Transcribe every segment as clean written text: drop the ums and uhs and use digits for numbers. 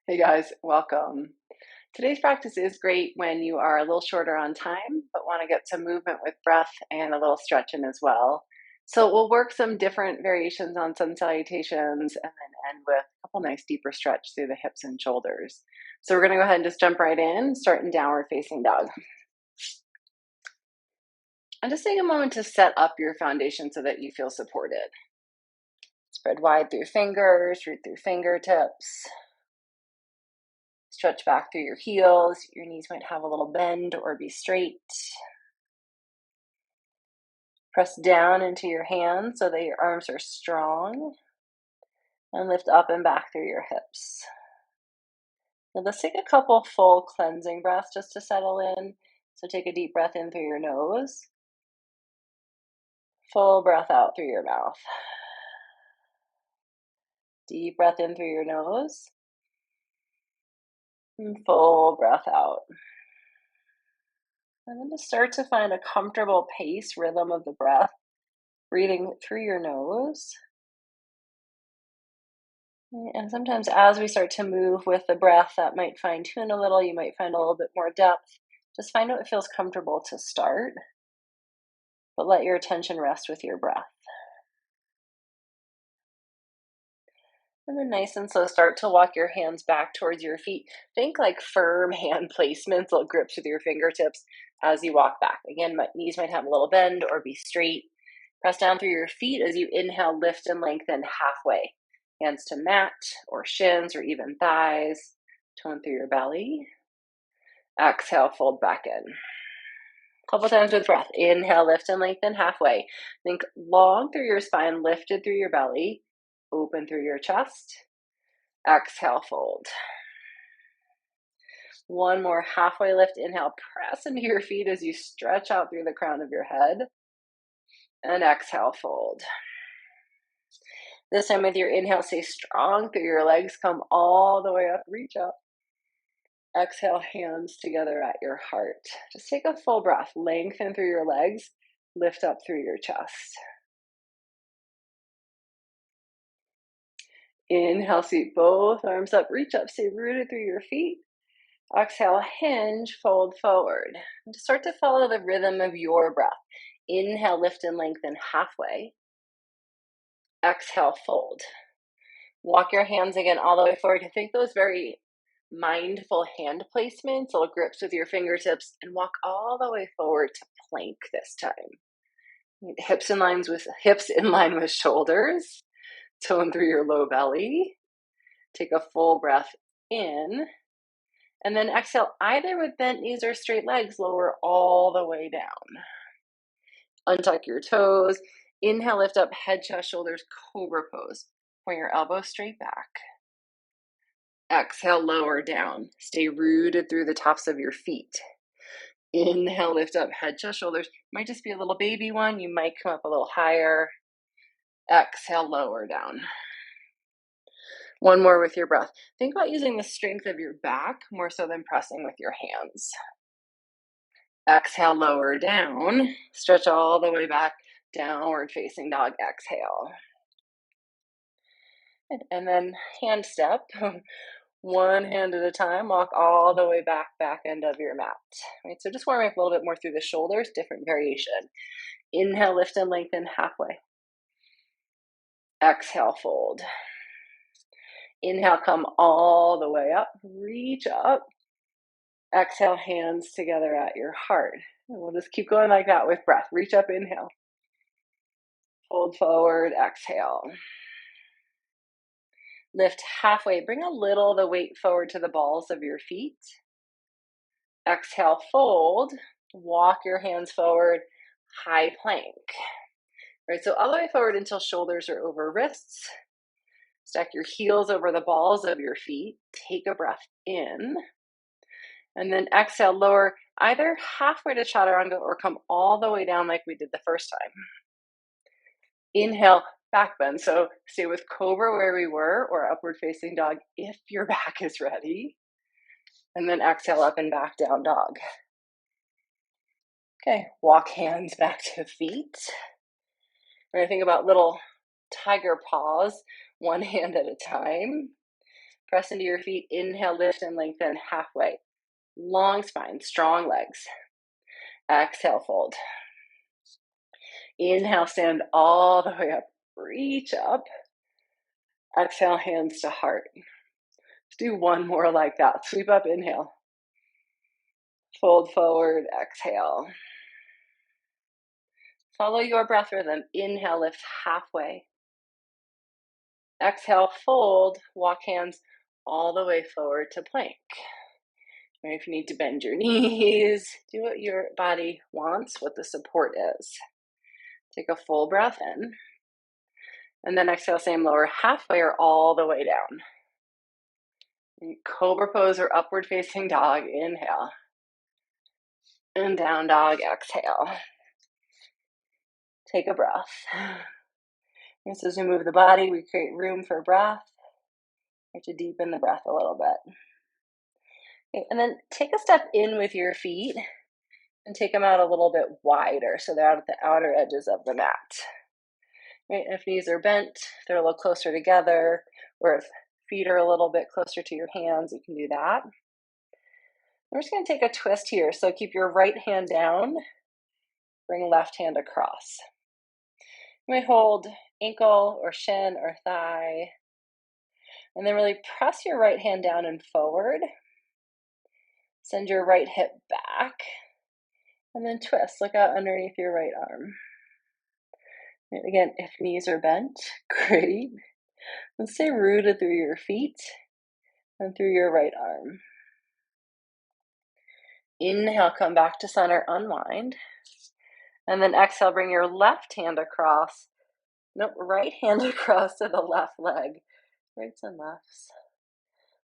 Hey guys, welcome. Today's practice is great when you are a little shorter on time, but want to get some movement with breath and a little stretching as well. So we'll work some different variations on sun salutations and then end with a couple nice deeper stretch through the hips and shoulders. So we're going to go ahead and just jump right in, start in downward facing dog. And just take a moment to set up your foundation so that you feel supported. Spread wide through fingers, root through fingertips. Stretch back through your heels. Your knees might have a little bend or be straight. Press down into your hands so that your arms are strong. And lift up and back through your hips. Now let's take a couple full cleansing breaths just to settle in. So take a deep breath in through your nose. Full breath out through your mouth. Deep breath in through your nose. And full breath out. And then just start to find a comfortable pace, rhythm of the breath. Breathing through your nose. And sometimes as we start to move with the breath, that might fine tune a little. You might find a little bit more depth. Just find what feels comfortable to start, but let your attention rest with your breath. And then nice and slow, start to walk your hands back towards your feet. Think like firm hand placements, little grips with your fingertips as you walk back. Again, my knees might have a little bend or be straight. Press down through your feet as you inhale, lift and lengthen halfway. Hands to mat or shins or even thighs. Tone through your belly. Exhale, fold back in. A couple times with breath. Inhale, lift and lengthen halfway. Think long through your spine, lifted through your belly. Open through your chest. Exhale, fold. One more halfway lift. Inhale, press into your feet as you stretch out through the crown of your head. And exhale, fold. This time with your inhale, stay strong through your legs. Come all the way up, reach up. Exhale, hands together at your heart. Just take a full breath. Lengthen through your legs. Lift up through your chest. Inhale, sweep both arms up. Reach up, stay rooted through your feet. Exhale, hinge, fold forward. And just start to follow the rhythm of your breath. Inhale, lift and lengthen halfway. Exhale, fold. Walk your hands again all the way forward. You think those very mindful hand placements, little grips with your fingertips, and walk all the way forward to plank this time. Hips in line with shoulders. Tone through your low belly. Take a full breath in. And then exhale, either with bent knees or straight legs, lower all the way down. Untuck your toes. Inhale, lift up, head, chest, shoulders, cobra pose. Point your elbows straight back. Exhale, lower down. Stay rooted through the tops of your feet. Inhale, lift up, head, chest, shoulders. Might just be a little baby one. You might come up a little higher. Exhale, lower down. One more with your breath. Think about using the strength of your back more so than pressing with your hands. Exhale, lower down. Stretch all the way back. Downward facing dog. Exhale. And then hand step. One hand at a time. Walk all the way back end of your mat. Right, so just warming up a little bit more through the shoulders. Different variation. Inhale, lift and lengthen halfway. Exhale, fold. Inhale, come all the way up. Reach up. Exhale, hands together at your heart. And we'll just keep going like that with breath. Reach up, inhale. Fold forward, exhale. Lift halfway. Bring a little of the weight forward to the balls of your feet. Exhale, fold. Walk your hands forward, high plank. Right, so all the way forward until shoulders are over wrists. Stack your heels over the balls of your feet. Take a breath in. And then exhale, lower either halfway to chaturanga or come all the way down like we did the first time. Inhale, back bend. So stay with cobra where we were or upward facing dog if your back is ready. And then exhale up and back down dog. Okay, walk hands back to feet. When I think about little tiger paws, one hand at a time. Press into your feet. Inhale, lift and lengthen halfway. Long spine, strong legs. Exhale, fold. Inhale, stand all the way up. Reach up. Exhale, hands to heart. Let's do one more like that. Sweep up, inhale. Fold forward, exhale. Follow your breath rhythm. Inhale, lift halfway. Exhale, fold. Walk hands all the way forward to plank. Or if you need to bend your knees, do what your body wants, what the support is. Take a full breath in. And then exhale, same lower halfway or all the way down. Cobra pose or upward facing dog. Inhale. And down dog, exhale. Take a breath. And so as we move the body, we create room for breath. Or to deepen the breath a little bit. Okay, and then take a step in with your feet and take them out a little bit wider so they're out at the outer edges of the mat. Right? If knees are bent, they're a little closer together, or if feet are a little bit closer to your hands, you can do that. We're just going to take a twist here. So keep your right hand down, bring left hand across. You might hold ankle or shin or thigh, and then really press your right hand down and forward. Send your right hip back, and then twist. Look out underneath your right arm. And again, if knees are bent, great. And stay rooted through your feet and through your right arm. Inhale, come back to center, unwind. And then exhale, bring your left hand across. Right hand across to the left leg. Rights and lefts.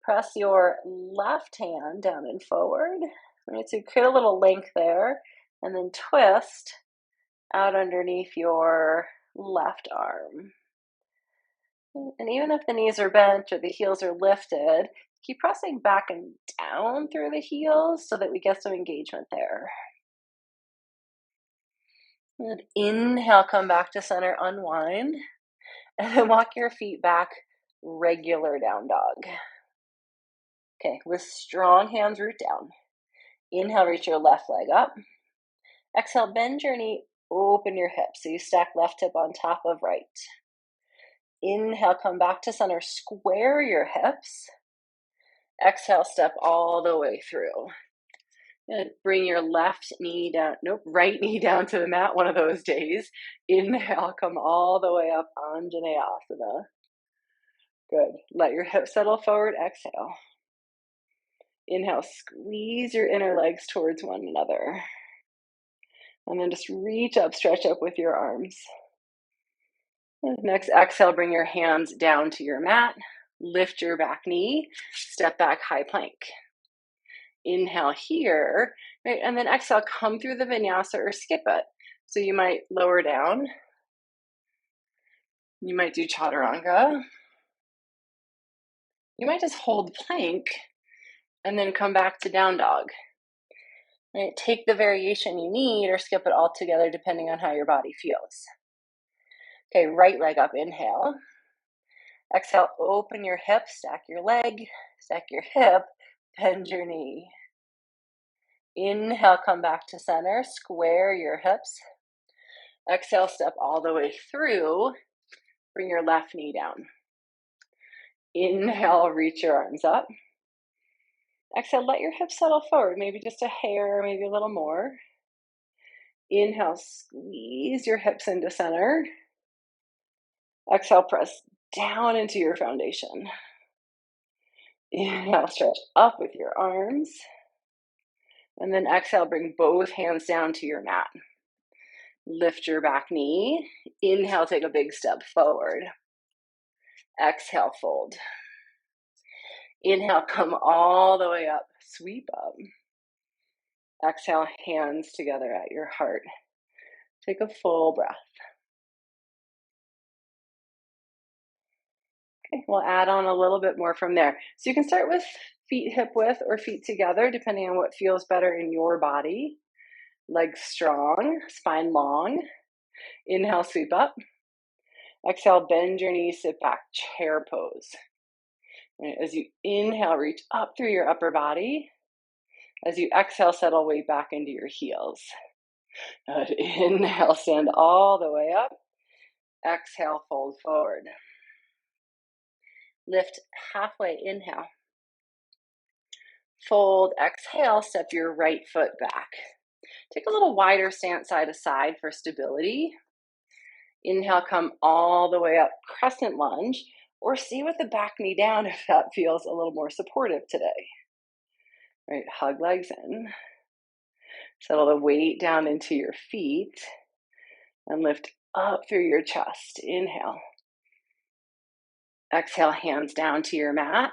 Press your left hand down and forward. Right, so create a little length there. And then twist out underneath your left arm. And even if the knees are bent or the heels are lifted, keep pressing back and down through the heels so that we get some engagement there. And inhale, come back to center, unwind, and then walk your feet back, regular down dog. Okay, with strong hands, root down. Inhale, reach your left leg up. Exhale, bend your knee, open your hips. So you stack left hip on top of right. Inhale, come back to center, square your hips. Exhale, step all the way through. And bring your left knee down, right knee down to the mat one of those days. Inhale, come all the way up, Anjaneyasana. Good. Let your hips settle forward, exhale. Inhale, squeeze your inner legs towards one another. And then just reach up, stretch up with your arms. And next exhale, bring your hands down to your mat. Lift your back knee, step back, high plank. Inhale here, right? And then exhale, come through the vinyasa or skip it. So you might lower down. You might do chaturanga. You might just hold plank and then come back to down dog. Right? Take the variation you need or skip it all together depending on how your body feels. Okay, right leg up, inhale. Exhale, open your hip, stack your leg, stack your hip, bend your knee. Inhale, come back to center, square your hips. Exhale, step all the way through. Bring your left knee down. Inhale, reach your arms up. Exhale, let your hips settle forward, maybe just a hair, maybe a little more. Inhale, squeeze your hips into center. Exhale, press down into your foundation. Inhale, stretch up with your arms. And then exhale, bring both hands down to your mat. Lift your back knee. Inhale, take a big step forward. Exhale, fold. Inhale, come all the way up, sweep up. Exhale, hands together at your heart. Take a full breath. Okay, we'll add on a little bit more from there. So you can start with feet hip width or feet together, depending on what feels better in your body. Legs strong, spine long. Inhale, sweep up. Exhale, bend your knees, sit back, chair pose. Right, as you inhale, reach up through your upper body. As you exhale, settle weight back into your heels. Good. Inhale, stand all the way up. Exhale, fold forward. Lift halfway, inhale. Fold, exhale, step your right foot back. Take a little wider stance side to side for stability. Inhale, come all the way up, crescent lunge, or stay with the back knee down if that feels a little more supportive today. Right, hug legs in. Settle the weight down into your feet and lift up through your chest. Inhale. Exhale, hands down to your mat.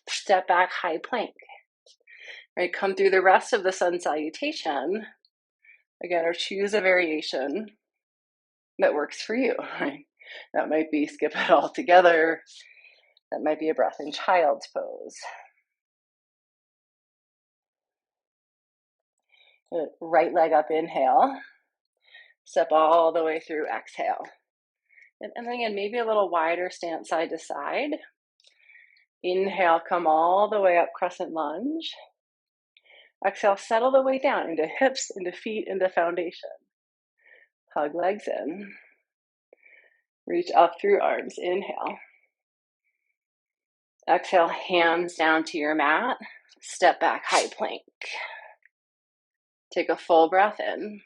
Step back, high plank. Right, come through the rest of the sun salutation. Again, or choose a variation that works for you. Right? That might be skip it all together. That might be a breath in child's pose. Good. Right leg up, inhale. Step all the way through, exhale. And then again, maybe a little wider stance side to side. Inhale, come all the way up, crescent lunge. Exhale, settle the way down into hips, into feet, into foundation. Hug legs in. Reach up through arms, inhale. Exhale, hands down to your mat. Step back, high plank. Take a full breath in.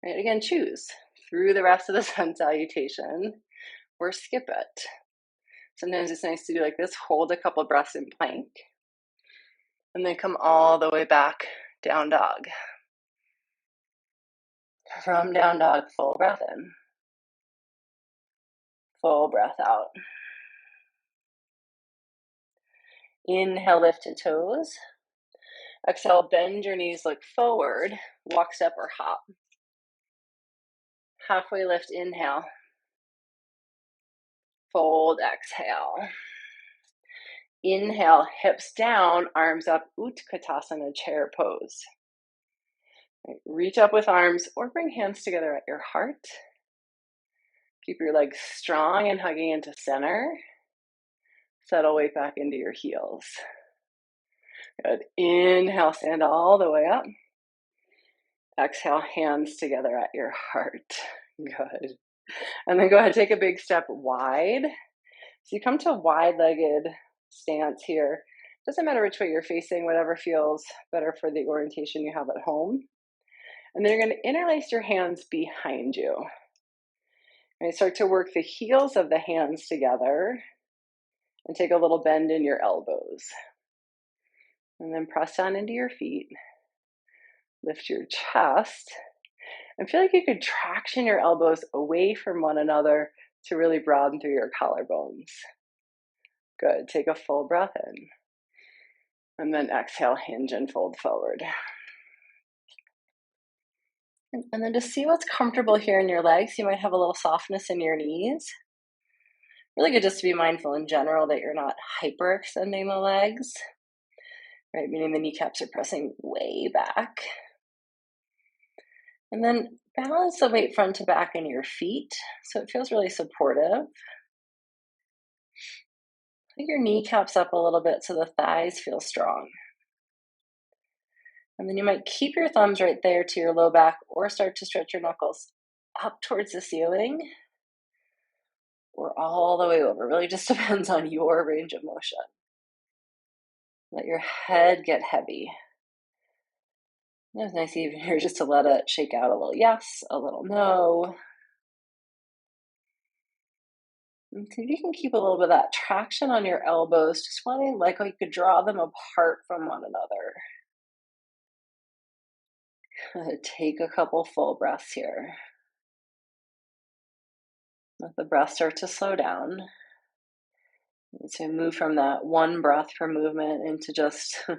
Right, again, choose through the rest of the sun salutation or skip it. Sometimes it's nice to do like this, hold a couple breaths in plank, and then come all the way back, down dog. From down dog, full breath in. Full breath out. Inhale, lift to toes. Exhale, bend your knees, look forward. Walk, step, or hop. Halfway lift, inhale. Fold, exhale. Inhale, hips down, arms up, Utkatasana, chair pose. Reach up with arms or bring hands together at your heart. Keep your legs strong and hugging into center. Settle weight back into your heels. Good. Inhale, stand all the way up. Exhale, hands together at your heart. Good. And then go ahead, take a big step wide. So you come to a wide-legged stance here. Doesn't matter which way you're facing, whatever feels better for the orientation you have at home. And then you're going to interlace your hands behind you. And start to work the heels of the hands together and take a little bend in your elbows. And then press down into your feet. Lift your chest. And feel like you could traction your elbows away from one another to really broaden through your collarbones. Good. Take a full breath in. And then exhale, hinge and fold forward. And then just see what's comfortable here in your legs. You might have a little softness in your knees. Really good just to be mindful in general that you're not hyperextending the legs, right? Meaning the kneecaps are pressing way back. And then balance the weight front to back in your feet so it feels really supportive. Put your kneecaps up a little bit so the thighs feel strong. And then you might keep your thumbs right there to your low back or start to stretch your knuckles up towards the ceiling or all the way over. Really just depends on your range of motion. Let your head get heavy. It's nice even here just to let it shake out a little yes, a little no. And see if you can keep a little bit of that traction on your elbows, just wanting like you could draw them apart from one another. Take a couple full breaths here. Let the breath start to slow down. So move from that one breath per movement into just a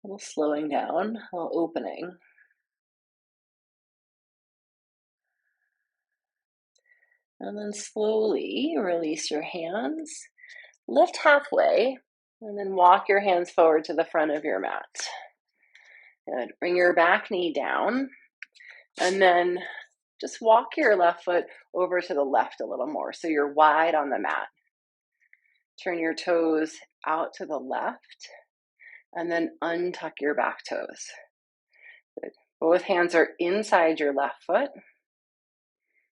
little slowing down, a little opening. And then slowly release your hands, lift halfway, and then walk your hands forward to the front of your mat. Good. Bring your back knee down, and then just walk your left foot over to the left a little more so you're wide on the mat. Turn your toes out to the left and then untuck your back toes. Good. Both hands are inside your left foot.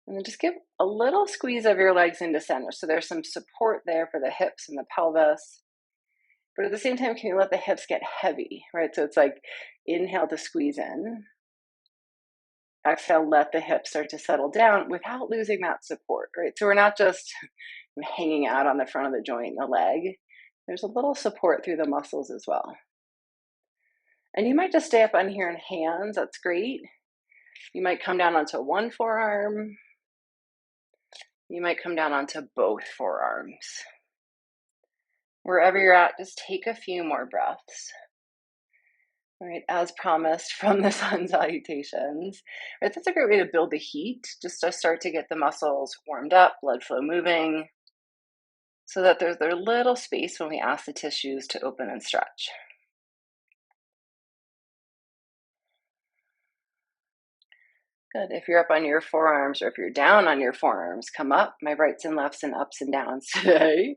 And then just give a little squeeze of your legs into center. So there's some support there for the hips and the pelvis. But at the same time, can you let the hips get heavy, right? So it's like inhale to squeeze in. Exhale, let the hips start to settle down without losing that support, right? So we're not just hanging out on the front of the joint, the leg. There's a little support through the muscles as well. And you might just stay up on here in hands. That's great. You might come down onto one forearm. You might come down onto both forearms. Wherever you're at, just take a few more breaths. All right, as promised from the sun salutations. Right, that's a great way to build the heat, just to start to get the muscles warmed up, blood flow moving, so that there's a little space when we ask the tissues to open and stretch. Good. If you're up on your forearms or if you're down on your forearms, come up. My rights and lefts and ups and downs today.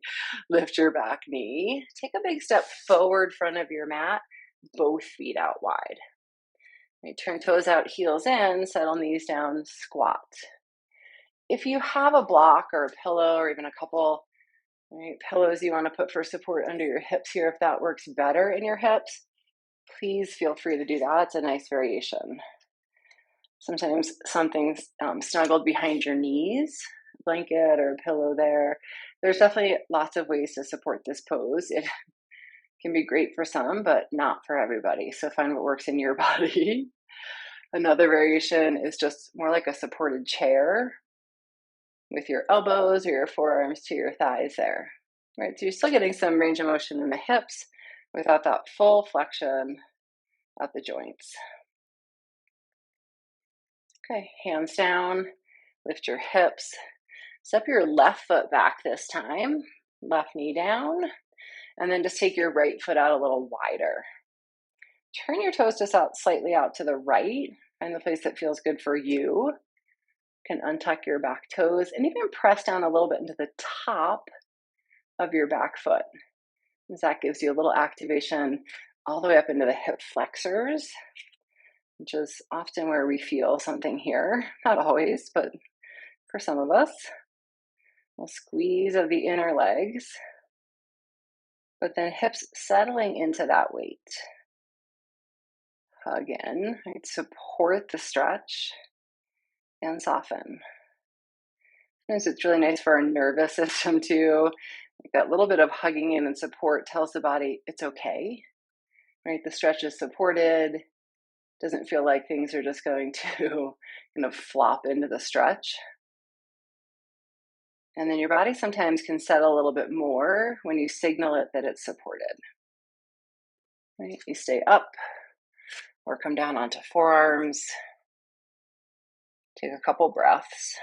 Lift your back knee. Take a big step forward front of your mat, both feet out wide. Right, turn toes out, heels in, settle knees down, squat. If you have a block or a pillow or even a couple pillows you want to put for support under your hips here, if that works better in your hips, please feel free to do that. It's a nice variation. Sometimes something's snuggled behind your knees, a blanket or a pillow there. There's definitely lots of ways to support this pose. It can be great for some, but not for everybody. So find what works in your body. Another variation is just more like a supported chair with your elbows or your forearms to your thighs there. Right, so you're still getting some range of motion in the hips without that full flexion at the joints. Okay, hands down, lift your hips. Step your left foot back this time, left knee down, and then just take your right foot out a little wider. Turn your toes just out slightly out to the right, find the place that feels good for you. You can untuck your back toes and even press down a little bit into the top of your back foot. As that gives you a little activation all the way up into the hip flexors, which is often where we feel something here. Not always, but for some of us. A squeeze of the inner legs, but then hips settling into that weight. Hug in, right? Support the stretch and soften. Sometimes it's really nice for our nervous system too. Like that little bit of hugging in and support tells the body it's okay, right? The stretch is supported. Doesn't feel like things are just going to kind of flop into the stretch. And then your body sometimes can settle a little bit more when you signal it that it's supported. Right? You stay up or come down onto forearms. Take a couple breaths.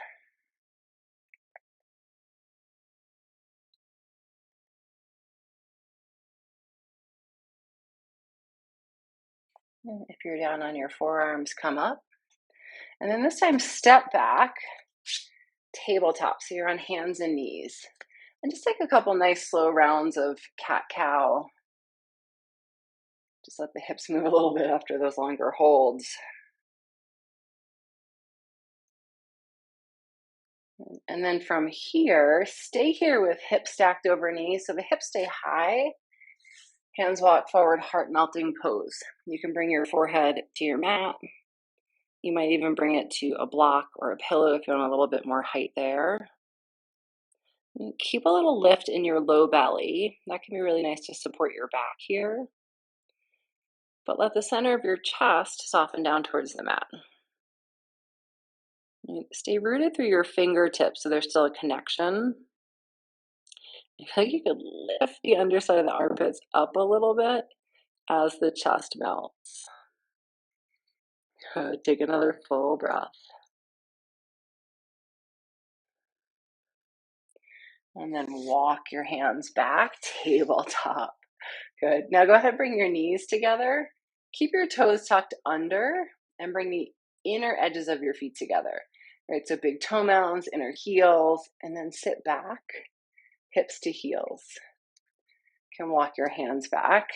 And if you're down on your forearms, come up. And then this time, step back, tabletop. So you're on hands and knees. And just take a couple nice slow rounds of cat-cow. Just let the hips move a little bit after those longer holds. And then from here, stay here with hips stacked over knees. So the hips stay high. Hands walk forward, heart melting pose. You can bring your forehead to your mat. You might even bring it to a block or a pillow if you want a little bit more height there. Keep a little lift in your low belly. That can be really nice to support your back here. But let the center of your chest soften down towards the mat. Stay rooted through your fingertips so there's still a connection. I feel like you could lift the underside of the armpits up a little bit as the chest melts. Good. Take another full breath. And then walk your hands back, tabletop. Good. Now go ahead and bring your knees together. Keep your toes tucked under and bring the inner edges of your feet together. Right, so big toe mounds, inner heels, and then sit back, hips to heels. You can walk your hands back.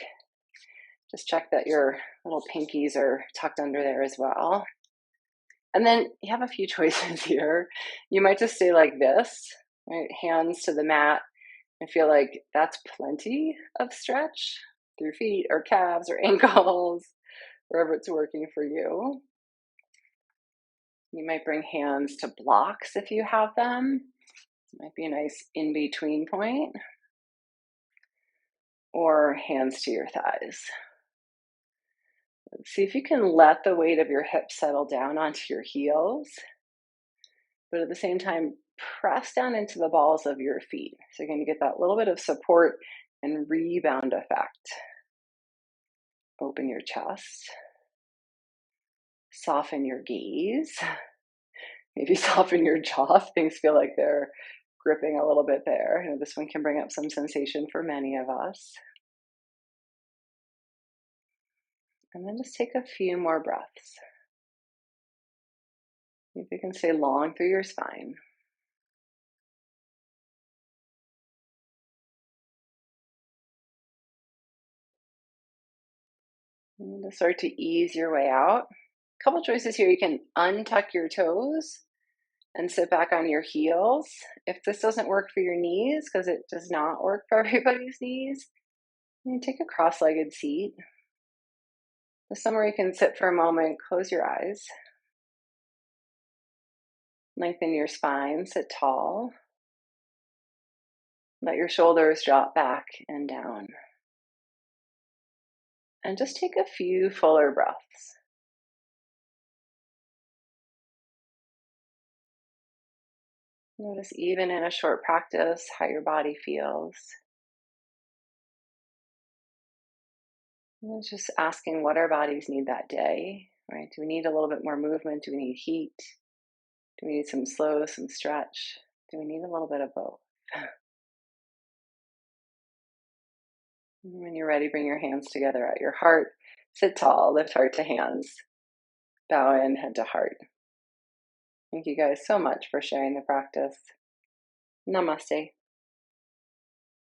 Just check that your little pinkies are tucked under there as well. And then you have a few choices here. You might just stay like this, right? Hands to the mat. I feel like that's plenty of stretch through feet or calves or ankles, wherever it's working for you. You might bring hands to blocks if you have them. Might be a nice in-between point. Or hands to your thighs. See if you can let the weight of your hips settle down onto your heels, but at the same time, press down into the balls of your feet. So you're going to get that little bit of support and rebound effect. Open your chest. Soften your gaze. Maybe soften your jaw if things feel like they're gripping a little bit there. You know, this one can bring up some sensation for many of us. And then just take a few more breaths. See if you can stay long through your spine. And to start to ease your way out. A couple choices here. You can untuck your toes and sit back on your heels. If this doesn't work for your knees, because it does not work for everybody's knees, you take a cross-legged seat. Somewhere you can sit for a moment, close your eyes. Lengthen your spine, sit tall. Let your shoulders drop back and down. And just take a few fuller breaths. Notice even in a short practice how your body feels. And it's just asking what our bodies need that day, right? Do we need a little bit more movement? Do we need heat? Do we need some slow, some stretch? Do we need a little bit of both? When you're ready, bring your hands together at your heart. Sit tall, lift heart to hands. Bow in, head to heart. Thank you guys so much for sharing the practice. Namaste.